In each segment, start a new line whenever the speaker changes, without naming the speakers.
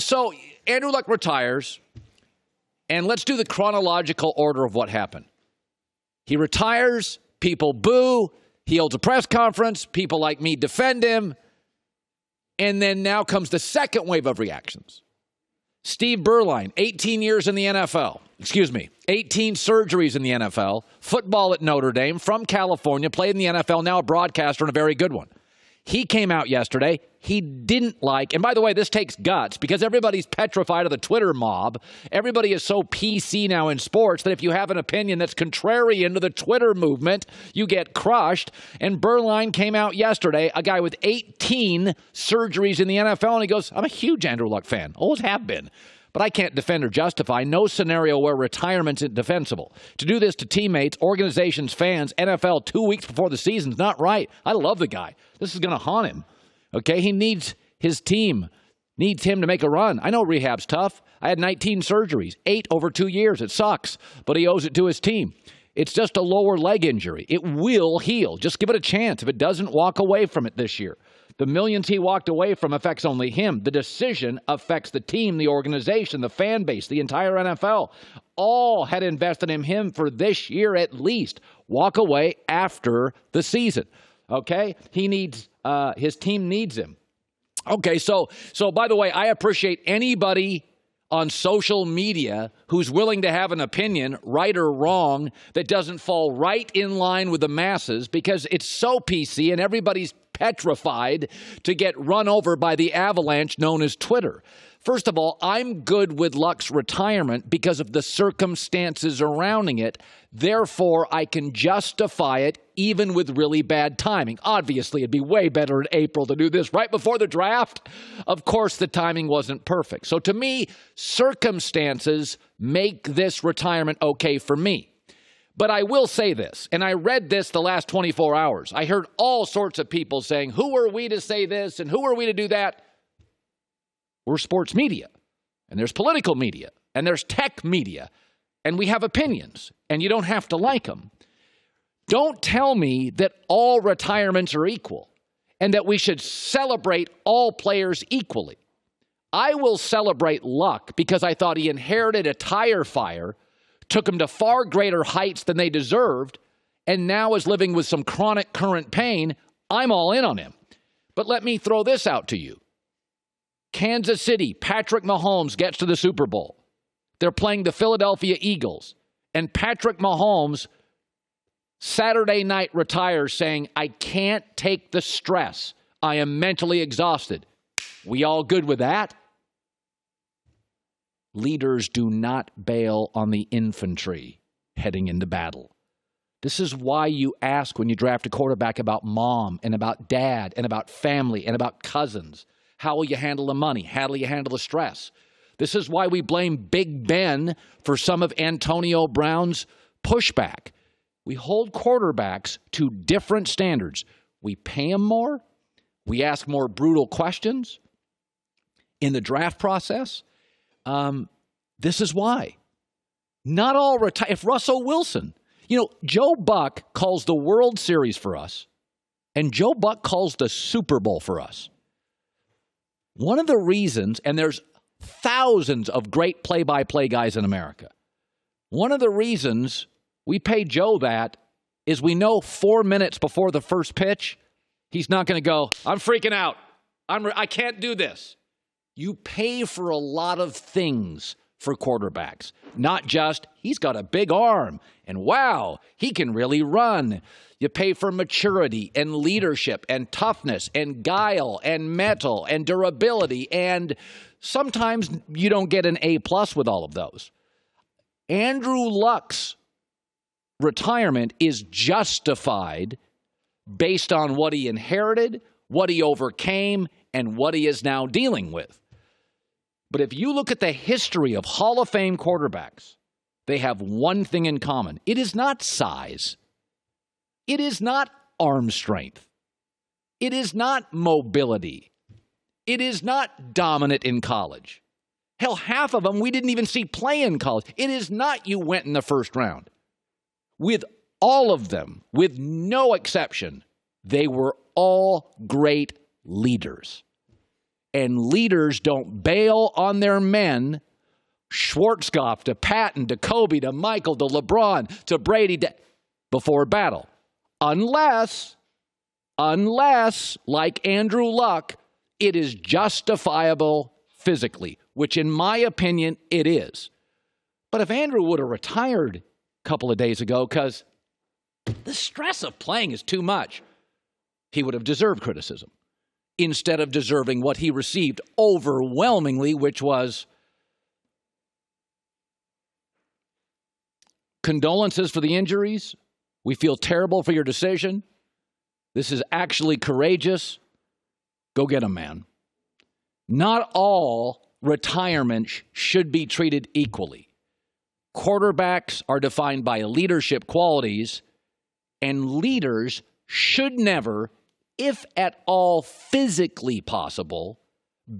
So Andrew Luck retires, and let's do the chronological order of what happened. He retires, people boo, he holds a press conference, people like me defend him, and then now comes the second wave of reactions. Steve Berline, 18 years in the NFL. 18 surgeries in the NFL, football at Notre Dame, from California, played in the NFL, now a broadcaster and a very good one. He came out yesterday. He didn't like, and by the way, this takes guts because everybody's petrified of the Twitter mob. Everybody is so PC now in sports that if you have an opinion that's contrarian to the Twitter movement, you get crushed. And Berline came out yesterday, a guy with 18 surgeries in the NFL, and he goes, I'm a huge Andrew Luck fan. Always have been. But I can't defend or justify no scenario where retirement's indefensible. To do this to teammates, organizations, fans, NFL 2 weeks before the season's not right. I love the guy. This is going to haunt him. Okay, he needs his team, needs him to make a run. I know rehab's tough. I had 19 surgeries, 8 over 2 years. It sucks, but he owes it to his team. It's just a lower leg injury. It will heal. Just give it a chance. If it doesn't, walk away from it this year. The millions he walked away from affects only him. The decision affects the team, the organization, the fan base, the entire NFL. All had invested in him for this year at least. Walk away after the season. Okay? He needs, his team needs him. Okay, so by the way, I appreciate anybody on social media who's willing to have an opinion, right or wrong, that doesn't fall right in line with the masses because it's so PC and everybody's petrified to get run over by the avalanche known as Twitter. First of all, I'm good with Luck's retirement because of the circumstances surrounding it. Therefore, I can justify it even with really bad timing. Obviously, it'd be way better in April to do this right before the draft. Of course, the timing wasn't perfect. So to me, circumstances make this retirement okay for me. But I will say this, and I read this the last 24 hours. I heard all sorts of people saying, who are we to say this and who are we to do that? We're sports media, and there's political media, and there's tech media, and we have opinions, and you don't have to like them. Don't tell me that all retirements are equal and that we should celebrate all players equally. I will celebrate Luck because I thought he inherited a tire fire, took him to far greater heights than they deserved, and now is living with some chronic current pain. I'm all in on him. But let me throw this out to you. Kansas City, Patrick Mahomes gets to the Super Bowl. They're playing the Philadelphia Eagles. And Patrick Mahomes, Saturday night, retires saying, I can't take the stress. I am mentally exhausted. We all good with that? Leaders do not bail on the infantry heading into battle. This is why you ask when you draft a quarterback about mom and about dad and about family and about cousins. How will you handle the money? How will you handle the stress? This is why we blame Big Ben for some of Antonio Brown's pushback. We hold quarterbacks to different standards. We pay them more. We ask more brutal questions in the draft process. This is why. Not all retire. If Russell Wilson, Joe Buck calls the World Series for us, and Joe Buck calls the Super Bowl for us. One of the reasons, and there's thousands of great play-by-play guys in America, one of the reasons we pay Joe that is we know 4 minutes before the first pitch, he's not going to go, I'm freaking out. I can't do this. You pay for a lot of things for quarterbacks, not just he's got a big arm and wow, he can really run. You pay for maturity and leadership and toughness and guile and mettle and durability, and sometimes you don't get an A+ with all of those. Andrew Luck's retirement is justified based on what he inherited, what he overcame, and what he is now dealing with. But if you look at the history of Hall of Fame quarterbacks, they have one thing in common. It is not size. It is not arm strength. It is not mobility. It is not dominant in college. Hell, half of them we didn't even see play in college. It is not you went in the first round. With all of them, with no exception, they were all great leaders. and leaders don't bail on their men, Schwarzkopf to Patton to Kobe to Michael to LeBron to Brady before battle. Unless, like Andrew Luck, it is justifiable physically, which in my opinion it is. But if Andrew would have retired a couple of days ago because the stress of playing is too much, he would have deserved criticism instead of deserving what he received overwhelmingly, which was condolences for the injuries. We feel terrible for your decision. This is actually courageous. Go get him, man. Not all retirements should be treated equally. Quarterbacks are defined by leadership qualities, and leaders should never, if at all physically possible,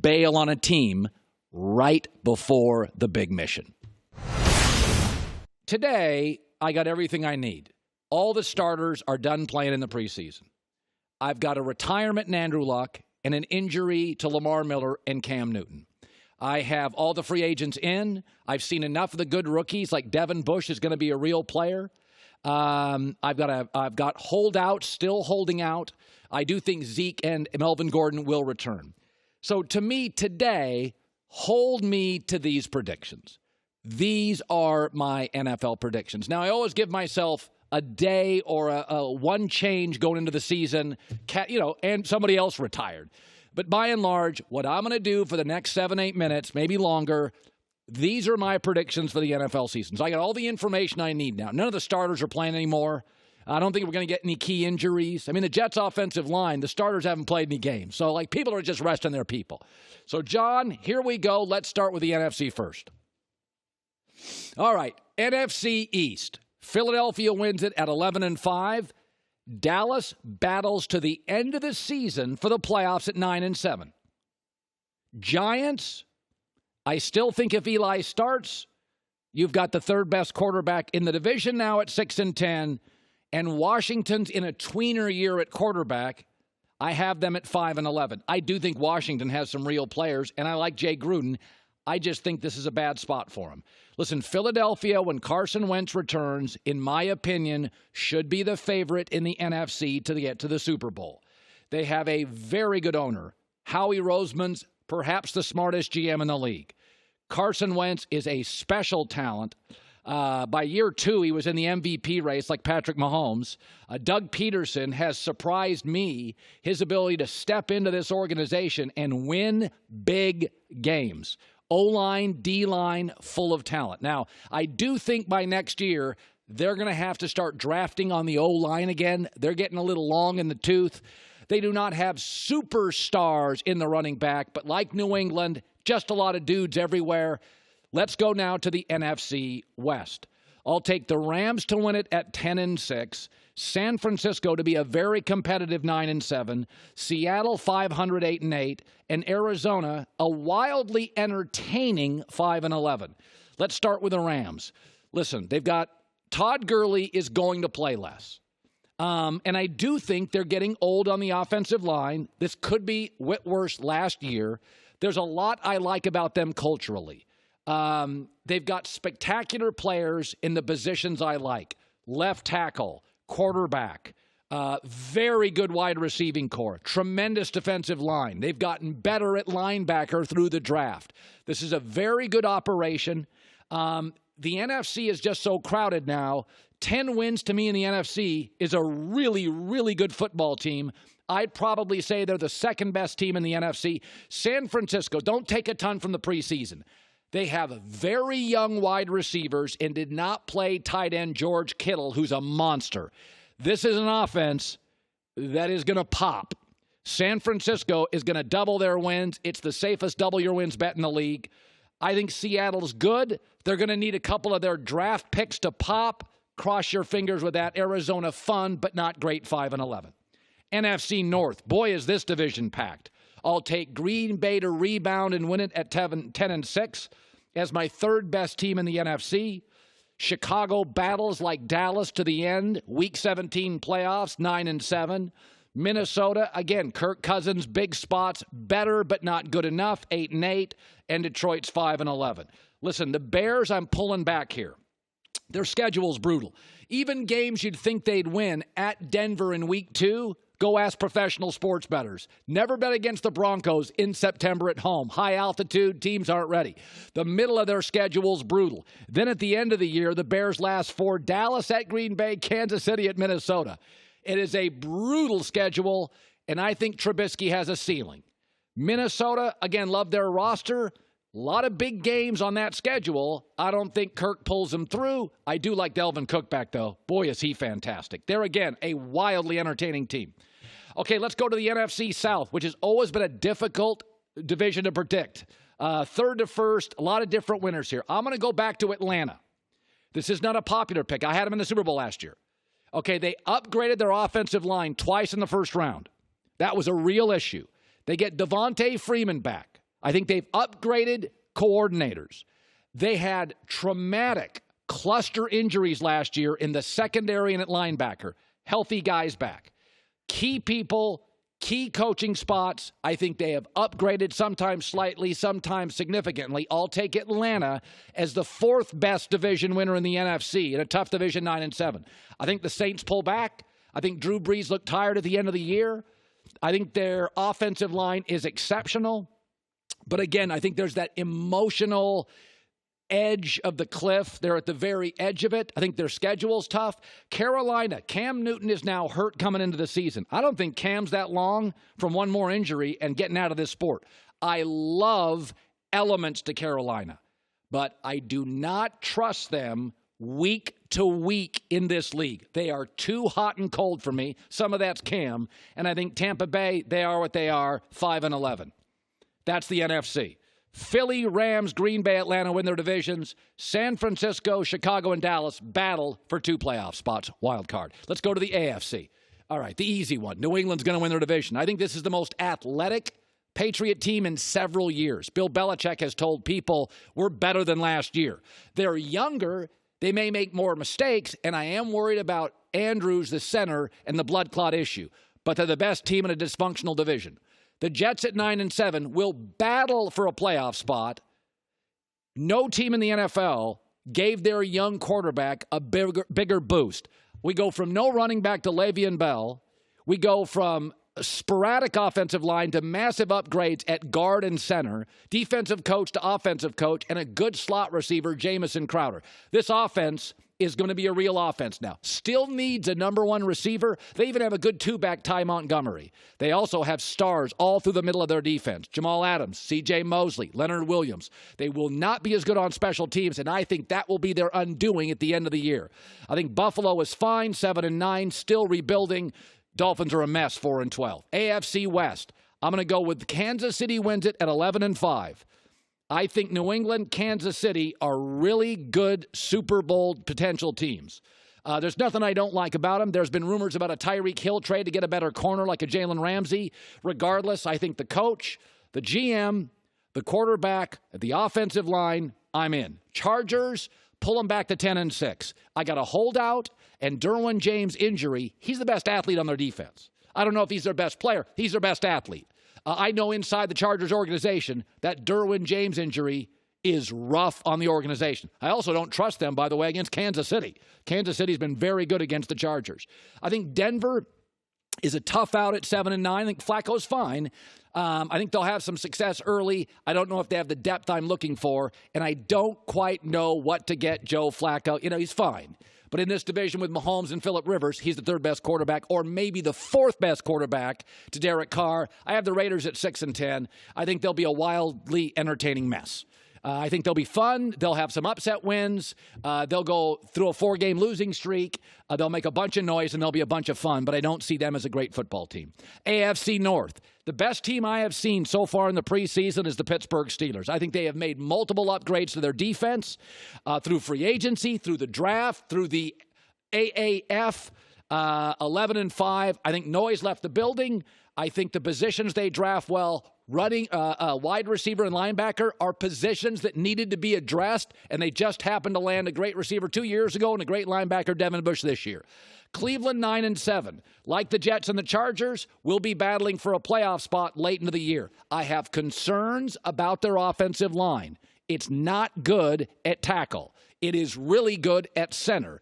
bail on a team right before the big mission. Today, I got everything I need. All the starters are done playing in the preseason. I've got a retirement in Andrew Luck and an injury to Lamar Miller and Cam Newton. I have all the free agents in. I've seen enough of the good rookies, like Devin Bush is going to be a real player. I've got holdouts still holding out. I do think Zeke and Melvin Gordon will return. So to me today, hold me to these predictions. These are my NFL predictions. Now, I always give myself a day or a one change going into the season, and somebody else retired. But by and large, what I'm going to do for the next 7-8 minutes, maybe longer, these are my predictions for the NFL season. So I got all the information I need now. None of the starters are playing anymore. I don't think we're going to get any key injuries. I mean, the Jets' offensive line, the starters haven't played any games. So, people are just resting their people. So, John, here we go. Let's start with the NFC first. All right, NFC East. Philadelphia wins it at 11-5. Dallas battles to the end of the season for the playoffs at 9-7. Giants, I still think if Eli starts, you've got the third best quarterback in the division now at 6-10. And Washington's in a tweener year at quarterback. I have them at 5-11. I do think Washington has some real players, and I like Jay Gruden. I just think this is a bad spot for him. Listen, Philadelphia, when Carson Wentz returns, in my opinion, should be the favorite in the NFC to get to the Super Bowl. They have a very good owner. Howie Roseman's perhaps the smartest GM in the league. Carson Wentz is a special talent. By year 2, he was in the MVP race like Patrick Mahomes. Doug Peterson has surprised me, his ability to step into this organization and win big games. O-line, D-line, full of talent. Now, I do think by next year, they're going to have to start drafting on the O-line again. They're getting a little long in the tooth. They do not have superstars in the running back, but like New England, just a lot of dudes everywhere. Let's go now to the NFC West. I'll take the Rams to win it at 10-6. San Francisco to be a very competitive 9-7. Seattle 500, 8-8. And Arizona a wildly entertaining 5-11. Let's start with the Rams. Listen, they've got Todd Gurley is going to play less. And I do think they're getting old on the offensive line. This could be Whitworth's last year. There's a lot I like about them culturally. They've got spectacular players in the positions I like. Left tackle, quarterback, very good wide receiving core, tremendous defensive line. They've gotten better at linebacker through the draft. This is a very good operation. The NFC is just so crowded now. 10 wins to me in the NFC is a really, really good football team. I'd probably say they're the second best team in the NFC. San Francisco, don't take a ton from the preseason. They have very young wide receivers and did not play tight end George Kittle, who's a monster. This is an offense that is going to pop. San Francisco is going to double their wins. It's the safest double your wins bet in the league. I think Seattle's good. They're going to need a couple of their draft picks to pop. Cross your fingers with that. Arizona fun, but not great, 5-11. NFC North. Boy, is this division packed. I'll take Green Bay to rebound and win it at 10-6 as my third best team in the NFC. Chicago battles like Dallas to the end. Week 17 playoffs, 9-7. Minnesota, again, Kirk Cousins, big spots, better but not good enough, 8-8, and Detroit's 5-11. Listen, the Bears, I'm pulling back here. Their schedule's brutal. Even games you'd think they'd win at Denver in week 2, go ask professional sports bettors. Never bet against the Broncos in September at home. High altitude, teams aren't ready. The middle of their schedule's brutal. Then at the end of the year, the Bears' last 4, Dallas at Green Bay, Kansas City at Minnesota. It is a brutal schedule, and I think Trubisky has a ceiling. Minnesota, again, love their roster. A lot of big games on that schedule. I don't think Kirk pulls them through. I do like Delvin Cook back, though. Boy, is he fantastic. They're, again, a wildly entertaining team. Okay, let's go to the NFC South, which has always been a difficult division to predict. Third to first, a lot of different winners here. I'm going to go back to Atlanta. This is not a popular pick. I had them in the Super Bowl last year. Okay, they upgraded their offensive line twice in the first round. That was a real issue. They get Devontae Freeman back. I think they've upgraded coordinators. They had traumatic cluster injuries last year in the secondary and at linebacker. Healthy guys back. Key people, key coaching spots. I think they have upgraded, sometimes slightly, sometimes significantly. I'll take Atlanta as the 4th best division winner in the NFC in a tough division, 9-7. I think the Saints pull back. I think Drew Brees looked tired at the end of the year. I think their offensive line is exceptional. But again, I think there's that emotional edge of the cliff. They're at the very edge of it. I think their schedule's tough. Carolina, Cam Newton is now hurt coming into the season. I don't think Cam's that long from one more injury and getting out of this sport. I love elements to Carolina, but I do not trust them week to week in this league. They are too hot and cold for me. Some of that's Cam. And I think Tampa Bay, they are what they are, 5-11. That's the NFC. Philly, Rams, Green Bay, Atlanta win their divisions. San Francisco, Chicago, and Dallas battle for 2 playoff spots, wild card. Let's go to the AFC. All right, the easy one. New England's going to win their division. I think this is the most athletic Patriot team in several years. Bill Belichick has told people we're better than last year. They're younger. They may make more mistakes, and I am worried about Andrews, the center, and the blood clot issue. But they're the best team in a dysfunctional division. The Jets at 9-7 will battle for a playoff spot. No team in the NFL gave their young quarterback a bigger boost. We go from no running back to Le'Veon Bell. We go from a sporadic offensive line to massive upgrades at guard and center, defensive coach to offensive coach, and a good slot receiver, Jamison Crowder. This offense is going to be a real offense now. Still needs a number 1 receiver. They even have a good 2-back, Ty Montgomery. They also have stars all through the middle of their defense. Jamal Adams, C.J. Mosley, Leonard Williams. They will not be as good on special teams, and I think that will be their undoing at the end of the year. I think Buffalo is fine, 7-9, still rebuilding. Dolphins are a mess, 4-12. AFC West. I'm going to go with Kansas City wins it at 11-5. I think New England, Kansas City are really good Super Bowl potential teams. There's nothing I don't like about them. There's been rumors about a Tyreek Hill trade to get a better corner like a Jalen Ramsey. Regardless, I think the coach, the GM, the quarterback, the offensive line, I'm in. Chargers, pull them back to 10-6. I got a holdout and Derwin James injury. He's the best athlete on their defense. I don't know if he's their best player. He's their best athlete. I know inside the Chargers organization that Derwin James injury is rough on the organization. I also don't trust them, by the way, against Kansas City. Kansas City's been very good against the Chargers. I think Denver is a tough out at 7-9. I think Flacco's fine. I think they'll have some success early. I don't know if they have the depth I'm looking for, and I don't quite know what to get Joe Flacco. You know, he's fine. But in this division with Mahomes and Phillip Rivers, he's the 3rd best quarterback, or maybe the 4th best quarterback to Derek Carr. I have the Raiders at 6-10. I think they'll be a wildly entertaining mess. I think they'll be fun. They'll have some upset wins. They'll go through a 4-game losing streak. They'll make a bunch of noise, and they'll be a bunch of fun, but I don't see them as a great football team. AFC North. The best team I have seen so far in the preseason is the Pittsburgh Steelers. I think they have made multiple upgrades to their defense through free agency, through the draft, through the AAF. 11-5. I think Noyes left the building. I think the positions they draft well Running wide receiver and linebacker are positions that needed to be addressed, and they just happened to land a great receiver 2 years ago and a great linebacker, Devin Bush, this year. Cleveland 9-7. Like the Jets and the Chargers, will be battling for a playoff spot late into the year. I have concerns about their offensive line. It's not good at tackle. It is really good at center.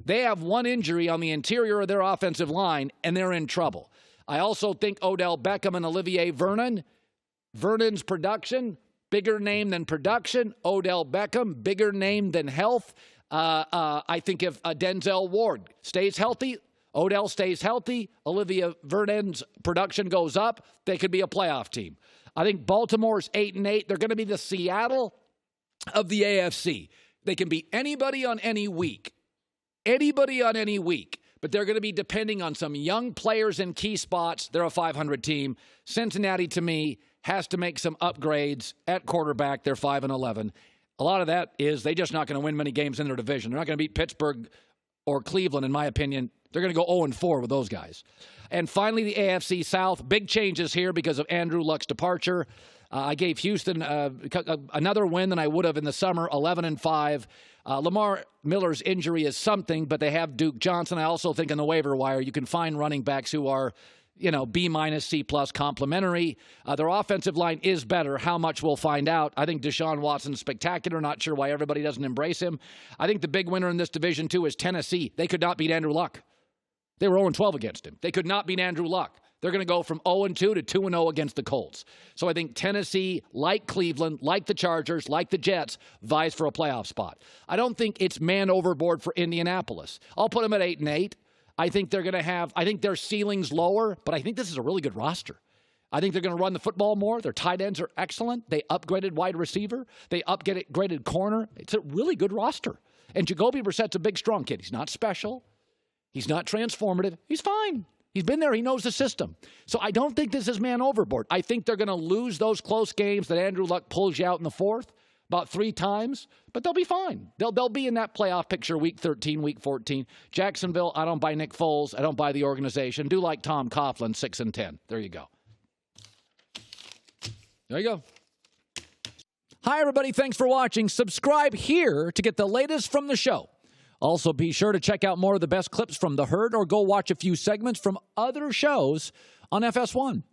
They have one injury on the interior of their offensive line, and they're in trouble. I also think Odell Beckham and Olivier Vernon. Vernon's production, bigger name than production. Odell Beckham, bigger name than health. I think if Denzel Ward stays healthy, Odell stays healthy, Olivia Vernon's production goes up, they could be a playoff team. I think Baltimore's 8-8. They're going to be the Seattle of the AFC. They can beat anybody on any week. Anybody on any week. But they're going to be depending on some young players in key spots. They're a 500 team. Cincinnati, to me, has to make some upgrades at quarterback. They're 5-11. A lot of that is they're just not going to win many games in their division. They're not going to beat Pittsburgh or Cleveland, in my opinion. They're going to go 0-4 with those guys. And finally, the AFC South. Big changes here because of Andrew Luck's departure. I gave Houston another win than I would have in the summer, 11-5. Lamar Miller's injury is something, but they have Duke Johnson. I also think in the waiver wire you can find running backs who are, B-, C+ complimentary. Their offensive line is better. How much we'll find out. I think Deshaun Watson's spectacular. Not sure why everybody doesn't embrace him. I think the big winner in this division, too, is Tennessee. They could not beat Andrew Luck. They were 0-12 against him. They could not beat Andrew Luck. They're going to go from 0-2 to 2-0 against the Colts. So I think Tennessee, like Cleveland, like the Chargers, like the Jets, vies for a playoff spot. I don't think it's man overboard for Indianapolis. I'll put them at 8-8. I think they're going to have, I think their ceiling's lower, but I think this is a really good roster. I think they're going to run the football more. Their tight ends are excellent. They upgraded wide receiver. They upgraded corner. It's a really good roster. And Jacoby Brissett's a big, strong kid. He's not special. He's not transformative. He's fine. He's been there. He knows the system. So I don't think this is man overboard. I think they're going to lose those close games that Andrew Luck pulls you out in the fourth about 3 times, but they'll be fine. They'll be in that playoff picture week 13, week 14. Jacksonville, I don't buy Nick Foles. I don't buy the organization. Do like Tom Coughlin, 6-10. There you go. There you go. Hi, everybody. Thanks for watching. Subscribe here to get the latest from the show. Also, be sure to check out more of the best clips from The Herd or go watch a few segments from other shows on FS1.